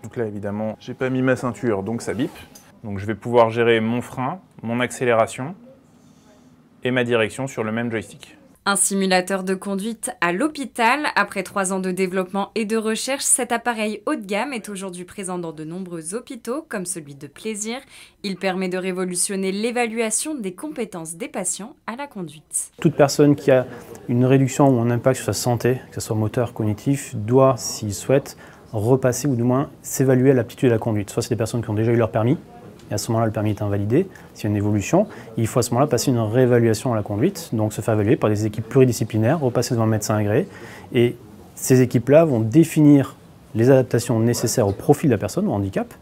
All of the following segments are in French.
Donc là, évidemment, j'ai pas mis ma ceinture, donc ça bip. Donc je vais pouvoir gérer mon frein, mon accélération et ma direction sur le même joystick. Un simulateur de conduite à l'hôpital. Après 3 ans de développement et de recherche, cet appareil haut de gamme est aujourd'hui présent dans de nombreux hôpitaux, comme celui de Plaisir. Il permet de révolutionner l'évaluation des compétences des patients à la conduite. Toute personne qui a une réduction ou un impact sur sa santé, que ce soit moteur, cognitif, doit, s'il souhaite, repasser ou du moins s'évaluer à l'aptitude à la conduite. Soit c'est des personnes qui ont déjà eu leur permis, et à ce moment-là, le permis est invalidé, s'il y a une évolution. Il faut à ce moment-là passer une réévaluation à la conduite, donc se faire évaluer par des équipes pluridisciplinaires, repasser devant un médecin agréé. Et ces équipes-là vont définir les adaptations nécessaires au profil de la personne, au handicap,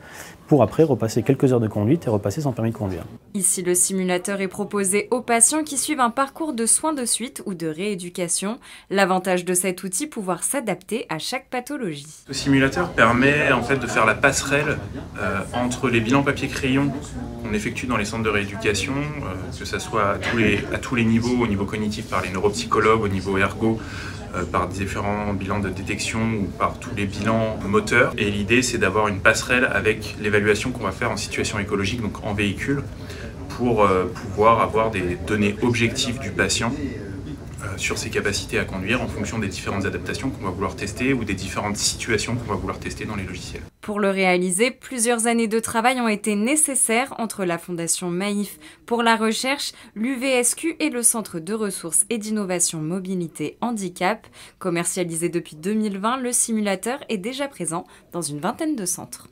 pour après repasser quelques heures de conduite et repasser son permis de conduire. Ici, le simulateur est proposé aux patients qui suivent un parcours de soins de suite ou de rééducation. L'avantage de cet outil, pouvoir s'adapter à chaque pathologie. Ce simulateur permet en fait de faire la passerelle entre les bilans papier-crayon qu'on effectue dans les centres de rééducation, que ce soit à tous les niveaux, au niveau cognitif par les neuropsychologues, au niveau ergo, par différents bilans de détection ou par tous les bilans moteurs. Et l'idée, c'est d'avoir une passerelle avec l'évaluation qu'on va faire en situation écologique, donc en véhicule, pour pouvoir avoir des données objectives du patient sur ses capacités à conduire en fonction des différentes adaptations qu'on va vouloir tester ou des différentes situations qu'on va vouloir tester dans les logiciels. Pour le réaliser, plusieurs années de travail ont été nécessaires entre la Fondation Maïf pour la recherche, l'UVSQ et le Centre de ressources et d'innovation mobilité handicap. Commercialisé depuis 2020, le simulateur est déjà présent dans une vingtaine de centres.